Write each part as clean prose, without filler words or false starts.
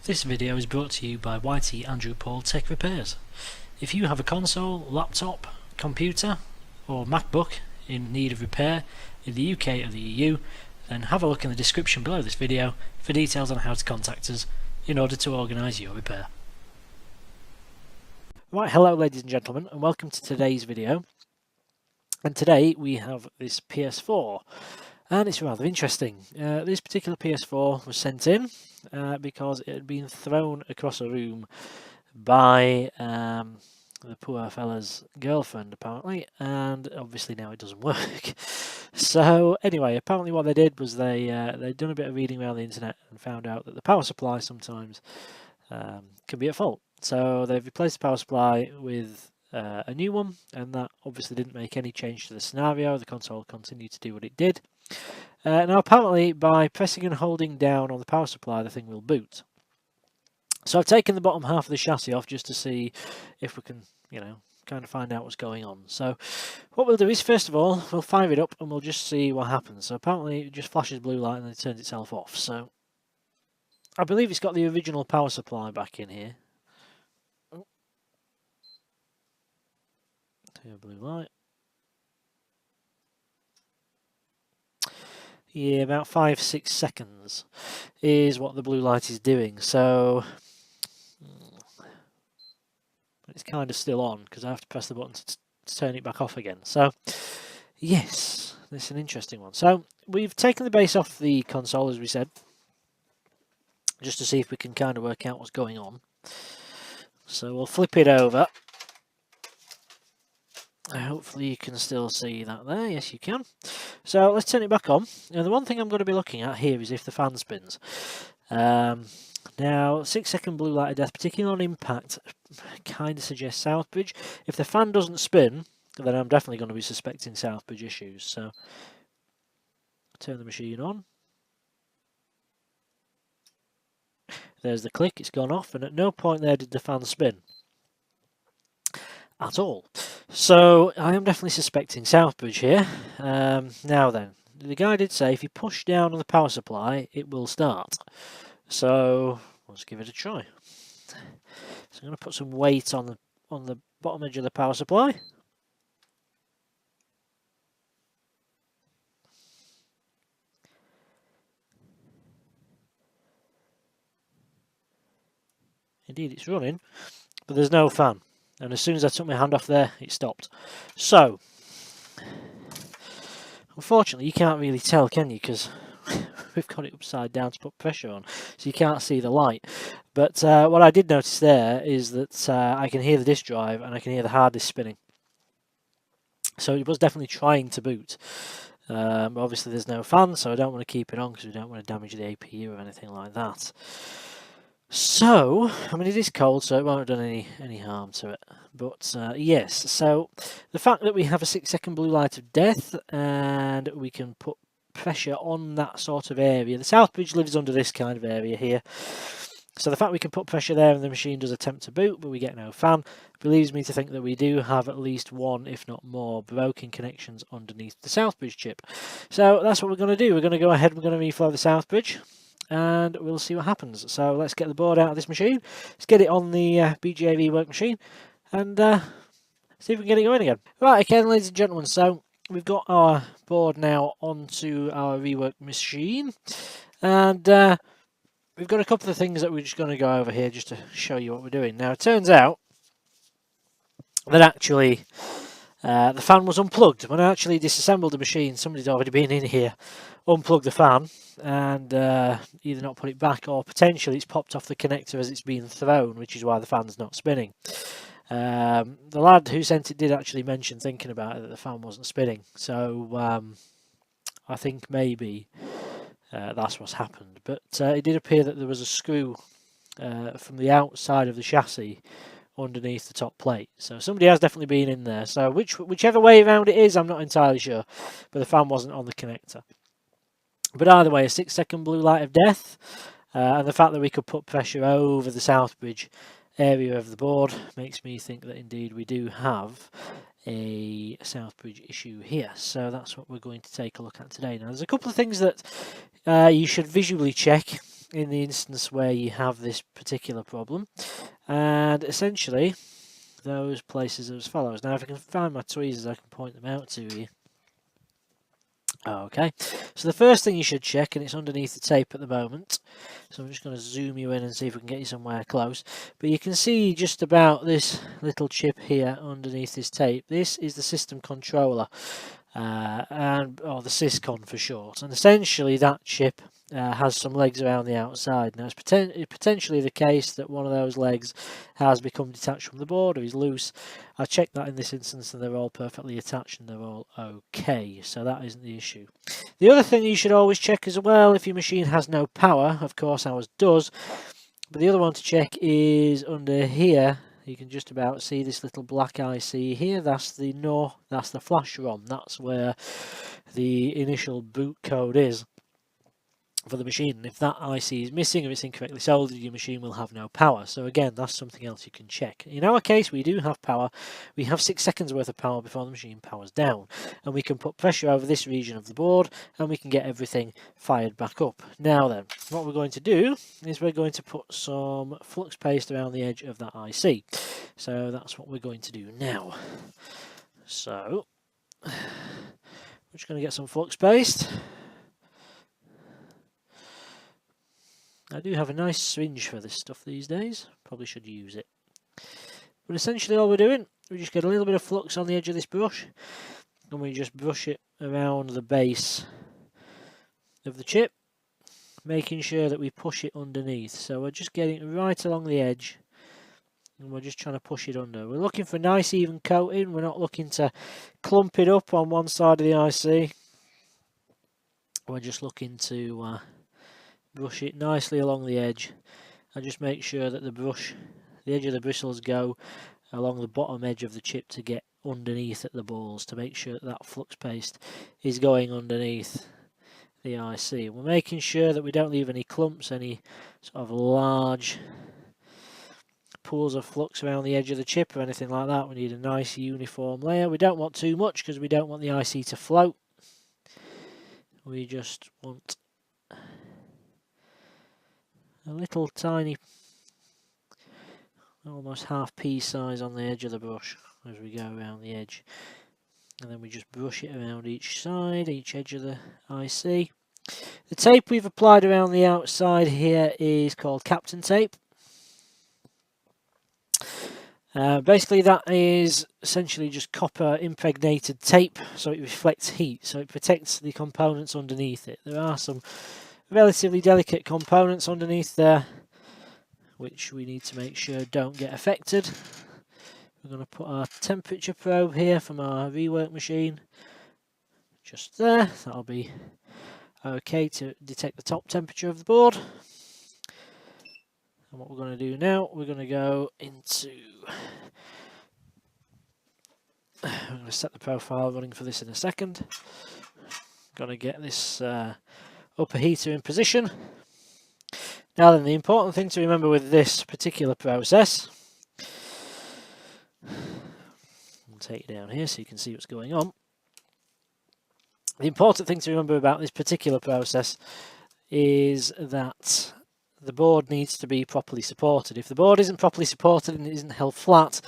This video is brought to you by YTAndrewPaul Tech Repairs. If you have a console, laptop, computer or Macbook in need of repair in the UK or the EU, then have a look in the description below this video for details on how to contact us in order to organise your repair. Right, hello ladies and gentlemen, and welcome to today's video. And today we have this PS4. And it's rather interesting. This particular PS4 was sent in because it had been thrown across a room by the poor fella's girlfriend, apparently, and obviously now it doesn't work. So anyway, apparently what they did was they'd done a bit of reading around the internet and found out that the power supply sometimes can be at fault. So they've replaced the power supply with a new one, and that obviously didn't make any change to the scenario. The console continued to do what it did. Now apparently by pressing and holding down on the power supply the thing will boot. So I've taken the bottom half of the chassis off just to see if we can, kind of find out what's going on. So what we'll do is, first of all, we'll fire it up and we'll just see what happens. So apparently it just flashes blue light and then it turns itself off. So I believe it's got the original power supply back in here. Blue light. Yeah, about 5-6 seconds is what the blue light is doing. So it's kind of still on because I have to press the button to turn it back off again. So yes, this is an interesting one. So we've taken the base off the console, as we said, just to see if we can kind of work out what's going on. So we'll flip it over. Hopefully you can still see that there. Yes, you can. So let's turn it back on. Now the one thing I'm going to be looking at here is if the fan spins. Now 6-second blue light of death, particularly on impact, kind of suggests Southbridge. If the fan doesn't spin, then I'm definitely going to be suspecting Southbridge issues. So turn the machine on. There's the click, it's gone off, and at no point there did the fan spin at all. So I am definitely suspecting Southbridge here. Now then, the guy did say if you push down on the power supply, it will start. So let's give it a try. So I'm going to put some weight on the bottom edge of the power supply. Indeed, it's running, but there's no fan. And as soon as I took my hand off there, it stopped. So, unfortunately, you can't really tell, can you? Because we've got it upside down to put pressure on, so you can't see the light. But what I did notice there is that I can hear the disk drive and I can hear the hard disk spinning. So it was definitely trying to boot. Obviously, there's no fan, so I don't want to keep it on because we don't want to damage the APU or anything like that. So, I mean, it is cold, so it won't have done any harm to it. But, yes, so the fact that we have a 6-second blue light of death and we can put pressure on that sort of area. The Southbridge lives under this kind of area here. So the fact we can put pressure there and the machine does attempt to boot, but we get no fan, believes me to think that we do have at least one, if not more, broken connections underneath the Southbridge chip. So that's what we're going to do. We're going to go ahead and we're going to reflow the Southbridge, and we'll see what happens. So let's get the board out of this machine, let's get it on the BGA rework machine, and see if we can get it going again. Right, okay, ladies and gentlemen, so we've got our board now onto our rework machine, and we've got a couple of things that we're just going to go over here just to show you what we're doing. Now, it turns out that actually the fan was unplugged. When I actually disassembled the machine, somebody's already been in here, unplugged the fan, and either not put it back, or potentially it's popped off the connector as it's been thrown, which is why the fan's not spinning. The lad who sent it did actually mention, thinking about it, that the fan wasn't spinning. So I think maybe that's what's happened. But it did appear that there was a screw from the outside of the chassis underneath the top plate. So somebody has definitely been in there. So whichever way around it is, I'm not entirely sure. But the fan wasn't on the connector. But either way, a 6-second blue light of death, and the fact that we could put pressure over the Southbridge area of the board makes me think that indeed we do have a Southbridge issue here. So that's what we're going to take a look at today. Now, there's a couple of things that you should visually check in the instance where you have this particular problem. And essentially, those places are as follows. Now, if I can find my tweezers, I can point them out to you. Okay, so the first thing you should check, and it's underneath the tape at the moment, so I'm just going to zoom you in and see if we can get you somewhere close, but you can see just about this little chip here underneath this tape. This is the system controller, or the syscon for short, and essentially that chip has some legs around the outside. Now, it's potentially the case that one of those legs has become detached from the board or is loose. I checked that in this instance and they're all perfectly attached and they're all okay, so that isn't the issue. The other thing you should always check as well, if your machine has no power, of course ours does, but the other one to check is under here. You can just about see this little black IC here. That's the flash ROM. That's where the initial boot code is for the machine, and if that IC is missing or it's incorrectly soldered, your machine will have no power. So again, that's something else you can check. In our case, we do have power. We have 6 seconds worth of power before the machine powers down, and we can put pressure over this region of the board and we can get everything fired back up. Now then, what we're going to do is we're going to put some flux paste around the edge of that IC. So that's what we're going to do now. So we're just going to get some flux paste. I do have a nice syringe for this stuff these days. Probably should use it. But essentially all we're doing, we just get a little bit of flux on the edge of this brush, and we just brush it around the base of the chip, making sure that we push it underneath. So we're just getting it right along the edge, and we're just trying to push it under. We're looking for nice even coating. We're not looking to clump it up on one side of the IC. We're just looking to brush it nicely along the edge, and just make sure that the edge of the bristles go along the bottom edge of the chip to get underneath at the balls, to make sure that that flux paste is going underneath the IC. We're making sure that we don't leave any clumps, any sort of large pools of flux around the edge of the chip or anything like that. We need a nice uniform layer. We don't want too much because we don't want the IC to float. We just want a little tiny, almost half pea size on the edge of the brush as we go around the edge, and then we just brush it around each side, each edge of the IC. The tape we've applied around the outside here is called Captain tape. Basically that is essentially just copper impregnated tape, so it reflects heat, so it protects the components underneath it. There are some relatively delicate components underneath there which we need to make sure don't get affected. We're going to put our temperature probe here from our rework machine just there. That'll be okay to detect the top temperature of the board. And what we're going to do now, we're going to go into, I'm going to set the profile running for this in a second. Going to get this upper heater in position. Now then, the important thing to remember with this particular process, I'll take you down here so you can see what's going on. The important thing to remember about this particular process is that the board needs to be properly supported. If the board isn't properly supported and it isn't held flat,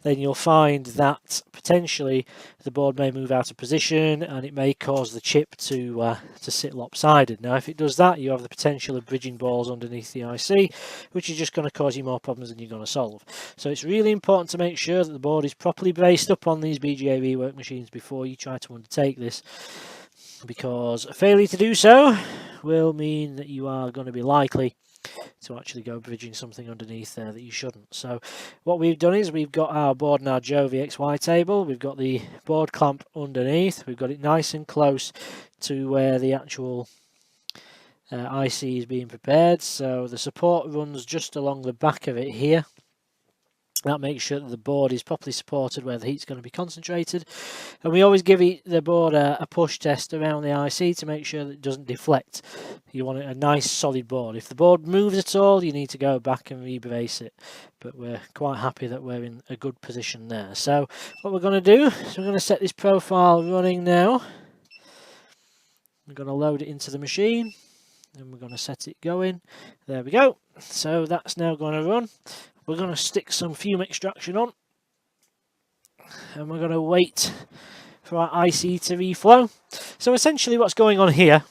then you'll find that potentially the board may move out of position and it may cause the chip to sit lopsided. Now, if it does that, you have the potential of bridging balls underneath the IC, which is just going to cause you more problems than you're going to solve. So it's really important to make sure that the board is properly braced up on these BGA rework machines before you try to undertake this, because a failure to do so will mean that you are going to be likely to actually go bridging something underneath there that you shouldn't. So what we've done is we've got our board in our Joe VXY table, we've got the board clamp underneath, we've got it nice and close to where the actual IC is being prepared, so the support runs just along the back of it here. That makes sure that the board is properly supported where the heat's going to be concentrated. And we always give the board a push test around the IC to make sure that it doesn't deflect. You want a nice solid board. If the board moves at all, you need to go back and rebrace it. But we're quite happy that we're in a good position there. So what we're going to do is we're going to set this profile running now. We're going to load it into the machine. and we're going to set it going. There we go. So that's now going to run. We're going to stick some fume extraction on, and we're going to wait for our IC to reflow. So essentially what's going on here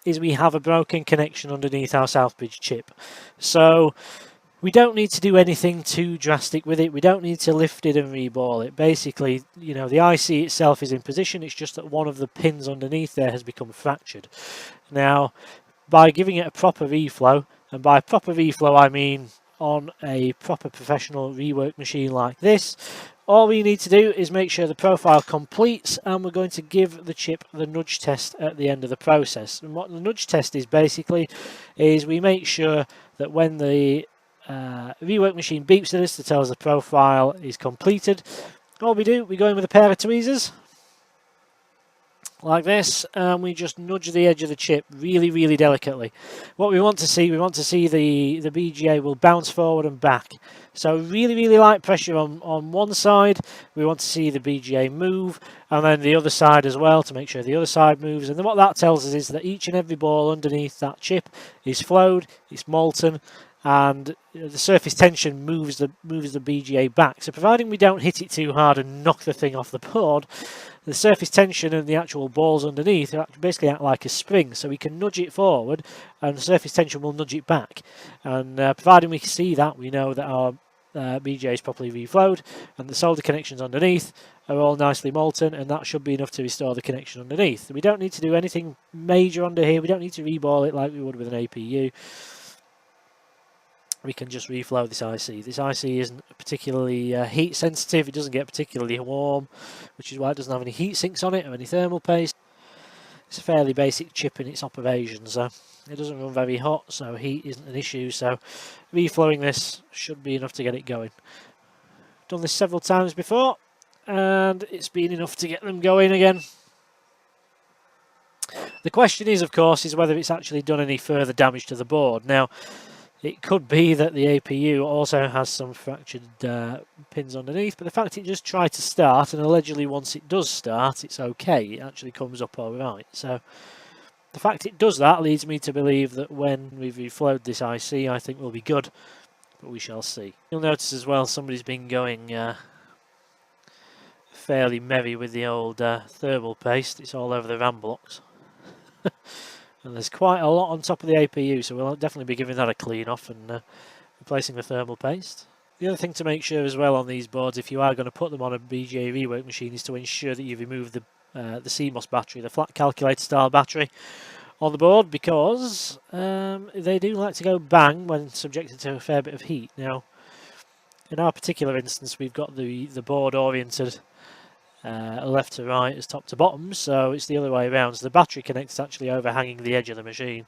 is we have a broken connection underneath our Southbridge chip. So we don't need to do anything too drastic with it. We don't need to lift it and reball it. Basically, you know, the IC itself is in position. It's just that one of the pins underneath there has become fractured. Now, by giving it a proper reflow, and by proper reflow I mean on a proper professional rework machine like this, all we need to do is make sure the profile completes, and we're going to give the chip the nudge test at the end of the process. And what the nudge test is basically is we make sure that when the rework machine beeps at us to tell us the profile is completed, all we do, we go in with a pair of tweezers like this, and we just nudge the edge of the chip really delicately. What we want to see the BGA will bounce forward and back. So really light pressure on one side. We want to see the BGA move, and then the other side as well to make sure the other side moves. And then what that tells us is that each and every ball underneath that chip is flowed, it's molten, and the surface tension moves the BGA back. So providing we don't hit it too hard and knock the thing off the board, the surface tension and the actual balls underneath basically act like a spring, so we can nudge it forward and the surface tension will nudge it back. And providing we can see that, we know that our BGA is properly reflowed and the solder connections underneath are all nicely molten, and that should be enough to restore the connection underneath. We don't need to do anything major under here. We don't need to reball it like we would with an APU. We can just reflow this IC. This IC isn't particularly heat sensitive. It doesn't get particularly warm, which is why it doesn't have any heat sinks on it or any thermal paste. It's a fairly basic chip in its operation, so it doesn't run very hot, so heat isn't an issue. So reflowing this should be enough to get it going. Done this several times before, and it's been enough to get them going again. The question is, of course, is whether it's actually done any further damage to the board. Now, it could be that the APU also has some fractured pins underneath, but the fact it just tried to start, and allegedly once it does start, it's okay. It actually comes up all right. So the fact it does that leads me to believe that when we've reflowed this IC, I think we'll be good, but we shall see. You'll notice as well somebody's been going fairly merry with the old thermal paste. It's all over the RAM blocks. And there's quite a lot on top of the APU, so we'll definitely be giving that a clean off and replacing the thermal paste. The other thing to make sure as well on these boards, if you are going to put them on a BGA rework machine, is to ensure that you remove the CMOS battery, the flat calculator style battery on the board, because they do like to go bang when subjected to a fair bit of heat. Now, in our particular instance, we've got the board oriented left to right as top to bottom, so it's the other way around. So the battery connector is actually overhanging the edge of the machine.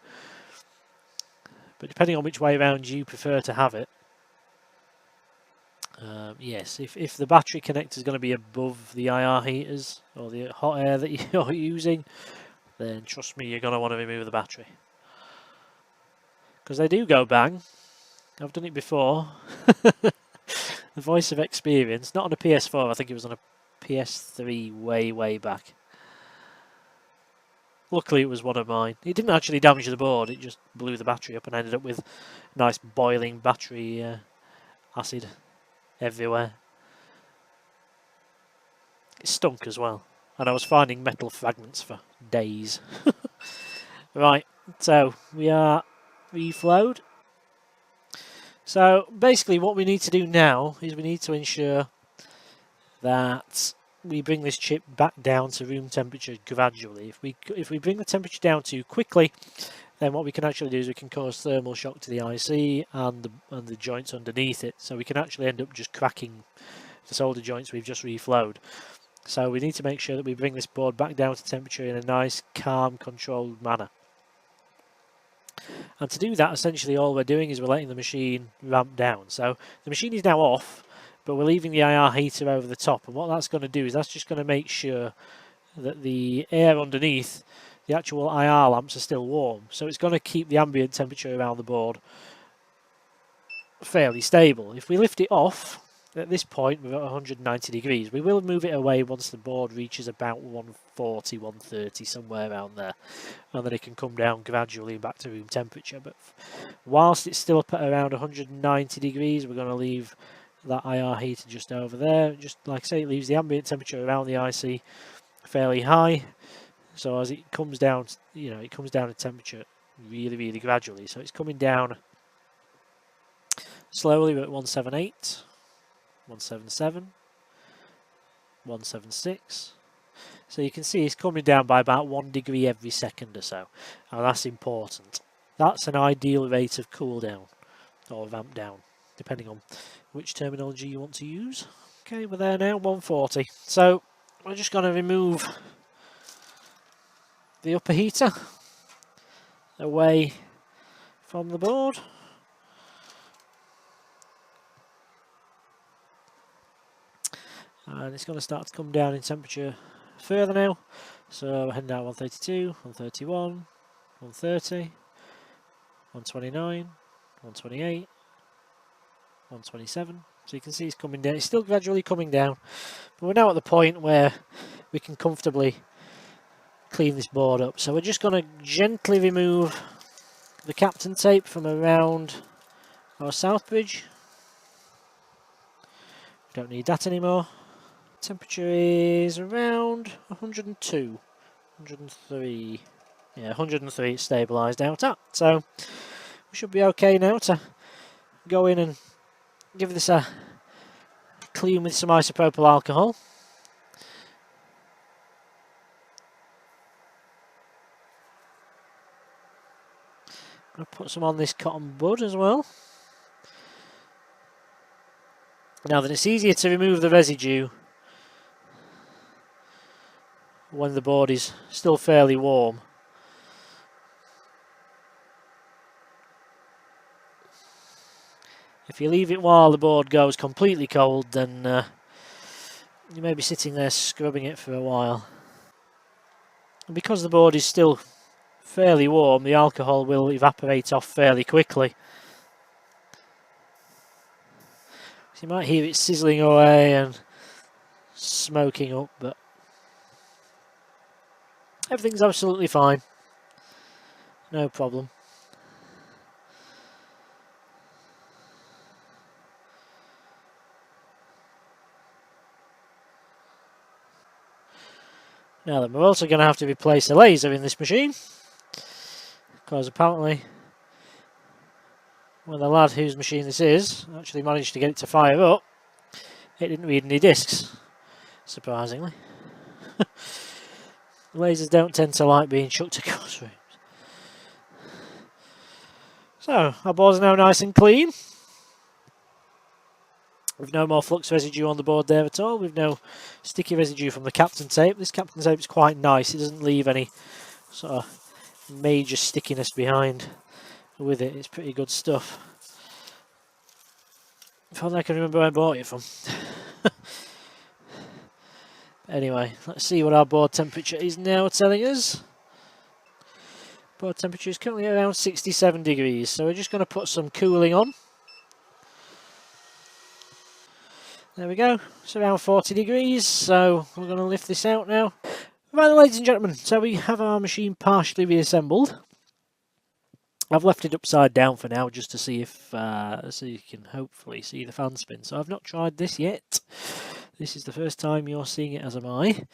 But depending on which way around you prefer to have it, yes, if the battery connector is going to be above the IR heaters or the hot air that you're using, then trust me, you're going to want to remove the battery. Because they do go bang. I've done it before. The voice of experience, not on a PS4, I think it was on a PS3 way back. Luckily it was one of mine. It didn't actually damage the board, it just blew the battery up and ended up with nice boiling battery acid everywhere. It stunk as well, and I was finding metal fragments for days. Right, so we are reflowed. So basically what we need to do now is we need to ensure that we bring this chip back down to room temperature gradually. If we bring the temperature down too quickly, then what we can actually do is we can cause thermal shock to the IC and the joints underneath it. So we can actually end up just cracking the solder joints we've just reflowed. So we need to make sure that we bring this board back down to temperature in a nice, calm, controlled manner. And to do that, essentially all we're doing is we're letting the machine ramp down. So the machine is now off, but we're leaving the IR heater over the top, and what that's going to do is that's just going to make sure that the air underneath the actual IR lamps are still warm. So it's going to keep the ambient temperature around the board fairly stable. If we lift it off, at this point we're at 190 degrees. We will move it away once the board reaches about 140, 130, somewhere around there, and then it can come down gradually back to room temperature. But whilst it's still up at around 190 degrees, we're going to leave that IR heater just over there. Just like I say, it leaves the ambient temperature around the IC fairly high. So as it comes down, you know, it comes down in temperature really, really gradually. So it's coming down slowly. We're at 178, 177, 176. So you can see it's coming down by about 1 degree every second or so. And that's important. That's an ideal rate of cool down or ramp down, depending on which terminology you want to use. Okay, we're there now, 140. So we're just going to remove the upper heater away from the board. And it's going to start to come down in temperature further now. So we're heading down 132, 131, 130, 129, 128, 127. So you can see it's coming down. It's still gradually coming down. But we're now at the point where we can comfortably clean this board up. So we're just going to gently remove the Captain tape from around our south bridge. We don't need that anymore. Temperature is around 102, 103. Yeah, 103 it's stabilised out at. So we should be okay now to go in and give this a clean with some isopropyl alcohol. I'm going to put some on this cotton bud as well. Now then, it's easier to remove the residue when the board is still fairly warm. If you leave it while the board goes completely cold, then you may be sitting there scrubbing it for a while. And because the board is still fairly warm, the alcohol will evaporate off fairly quickly. So you might hear it sizzling away and smoking up, but everything's absolutely fine. No problem. Now then, we're also going to have to replace the laser in this machine, because apparently when the lad whose machine this is actually managed to get it to fire up, it didn't read any discs, surprisingly. Lasers don't tend to like being chucked across rooms. So, our board's now nice and clean. We've no more flux residue on the board there at all. We've no sticky residue from the Captain tape. This Captain tape is quite nice. It doesn't leave any sort of major stickiness behind with it. It's pretty good stuff. If only I can remember where I bought it from. Anyway, let's see what our board temperature is now telling us. Board temperature is currently around 67 degrees, so we're just going to put some cooling on. There we go, it's around 40 degrees, so we're going to lift this out now. Right, ladies and gentlemen, so we have our machine partially reassembled. I've left it upside down for now just to see if, so you can hopefully see the fan spin. So I've not tried this yet. This is the first time you're seeing it, as am I.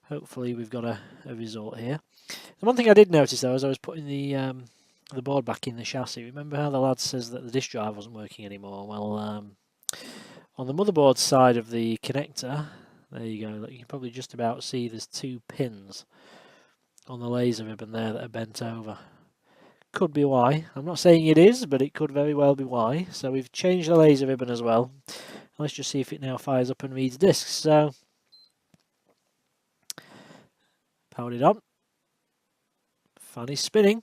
Hopefully we've got a result here. The one thing I did notice though, as I was putting the board back in the chassis, remember how the lad says that the disk drive wasn't working anymore? Well, on the motherboard side of the connector, there you go, you can probably just about see there's 2 pins on the laser ribbon there that are bent over. Could be why. I'm not saying it is, but it could very well be why. So we've changed the laser ribbon as well. Let's just see if it now fires up and reads discs. So, powered it on. Fan is spinning.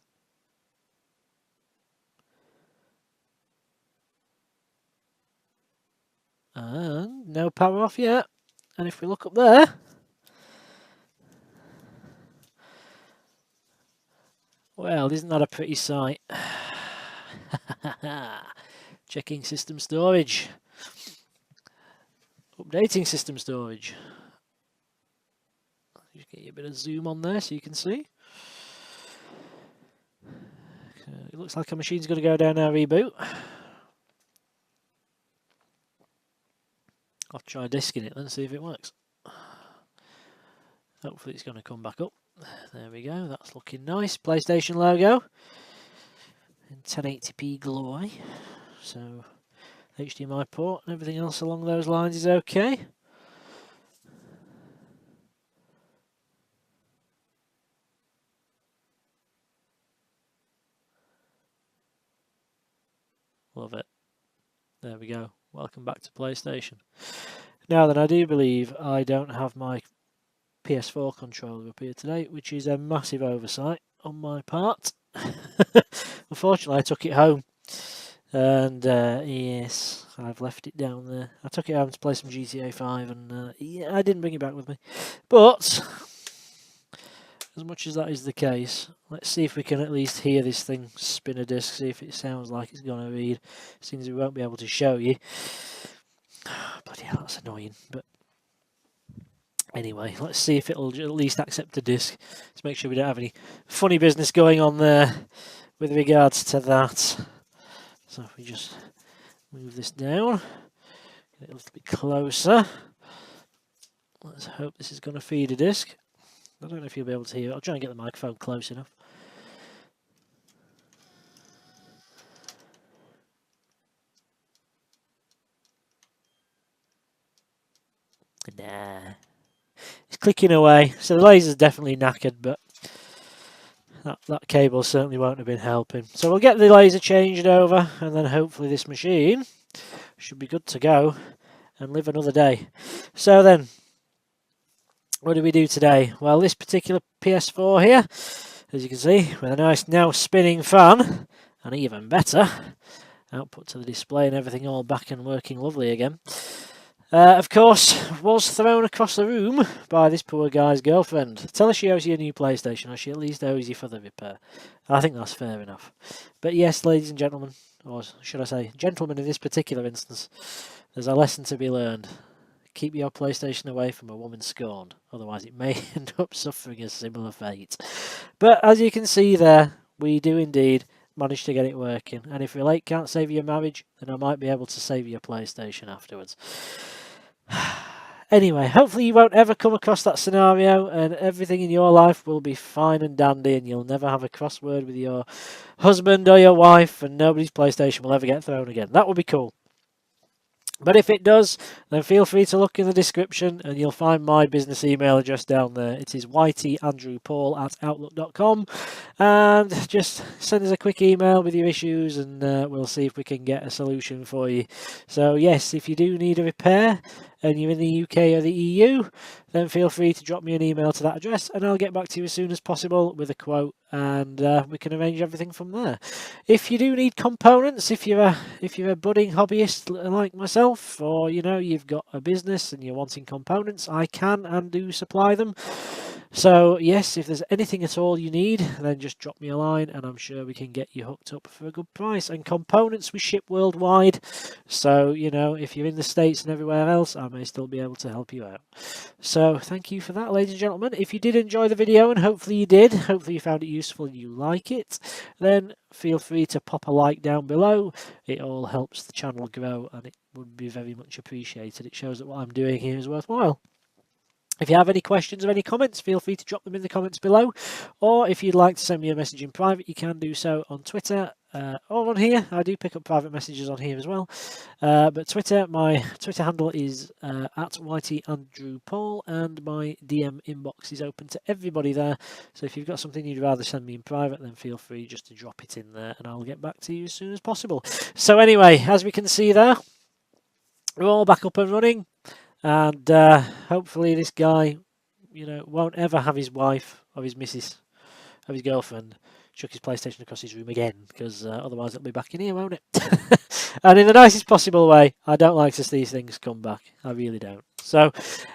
And no power off yet. And if we look up there, well, isn't that a pretty sight? Checking system storage. Updating system storage. Just get you a bit of zoom on there so you can see. It looks like our machine's going to go down our reboot. I'll try disking it then, see if it works. Hopefully it's going to come back up. There we go, that's looking nice. PlayStation logo in 1080p glory. So HDMI port and everything else along those lines is okay. Love it. There we go. Welcome back to PlayStation. Now then, I do believe I don't have my PS4 controller up here today, which is a massive oversight on my part. Unfortunately, I took it home. And yes, I've left it down there. I took it home to play some GTA 5 and yeah, I didn't bring it back with me. But as much as that is the case, let's see if we can at least hear this thing spin a disc, see if it sounds like it's going to read, since we won't be able to show you. Bloody hell, that's annoying. But anyway, let's see if it'll at least accept the disc. Let's make sure we don't have any funny business going on there with regards to that. So if we just move this down, get it a little bit closer. Let's hope this is going to feed a disc. I don't know if you'll be able to hear it. I'll try and get the microphone close enough. Nah. It's clicking away. So the laser's definitely knackered, but that cable certainly won't have been helping. So we'll get the laser changed over, and then hopefully this machine should be good to go and live another day. So then, what do we do today? Well, this particular PS4 here, as you can see, with a nice now spinning fan, and even better, output to the display and everything all back and working lovely again. Of course, was thrown across the room by this poor guy's girlfriend. Tell her she owes you a new PlayStation, or she at least owes you for the repair. I think that's fair enough. But yes, ladies and gentlemen, or should I say gentlemen in this particular instance, there's a lesson to be learned. Keep your PlayStation away from a woman scorned, otherwise it may end up suffering a similar fate. But as you can see there, we do indeed manage to get it working. And if relate can't save your marriage, then I might be able to save your PlayStation afterwards. Anyway, hopefully you won't ever come across that scenario and everything in your life will be fine and dandy and you'll never have a crossword with your husband or your wife and nobody's PlayStation will ever get thrown again. That would be cool. But if it does, then feel free to look in the description and you'll find my business email address down there. It is YTAndrewPaul@outlook.com, and just send us a quick email with your issues and we'll see if we can get a solution for you. So yes, if you do need a repair and you're in the UK or the EU, then feel free to drop me an email to that address and I'll get back to you as soon as possible with a quote, and we can arrange everything from there. If you do need components, if you're a budding hobbyist like myself, or you know you've got a business and you're wanting components, I can and do supply them. So yes, if there's anything at all you need, then just drop me a line and I'm sure we can get you hooked up for a good price. And components we ship worldwide, so you know if you're in the States and everywhere else, I may still be able to help you out. So thank you for that, ladies and gentlemen. If you did enjoy the video, and hopefully you did, hopefully you found it useful and you like it, then feel free to pop a like down below. It all helps the channel grow and it would be very much appreciated. It shows that what I'm doing here is worthwhile. If you have any questions or any comments, feel free to drop them in the comments below. Or if you'd like to send me a message in private, you can do so on Twitter or on here. I do pick up private messages on here as well. But Twitter, my Twitter handle is at YTAndrewPaul, and my DM inbox is open to everybody there. So if you've got something you'd rather send me in private, then feel free just to drop it in there and I'll get back to you as soon as possible. So anyway, as we can see there, we're all back up and running. And hopefully this guy, you know, won't ever have his wife or his missus or his girlfriend chuck his PlayStation across his room again, because otherwise it'll be back in here, won't it? And in the nicest possible way, I don't like to see things come back. I really don't. So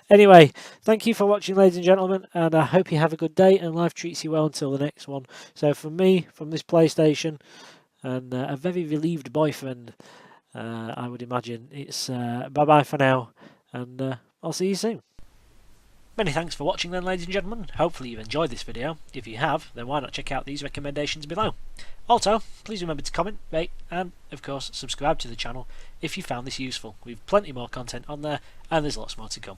anyway, thank you for watching, ladies and gentlemen, and I hope you have a good day and life treats you well until the next one. So from me, from this PlayStation, and a very relieved boyfriend, I would imagine, it's bye-bye for now. and I'll see you soon. Many thanks for watching then, ladies and gentlemen. Hopefully you've enjoyed this video. If you have, then why not check out these recommendations below. Also, please remember to comment, rate, and of course subscribe to the channel if you found this useful. We've plenty more content on there, and there's lots more to come.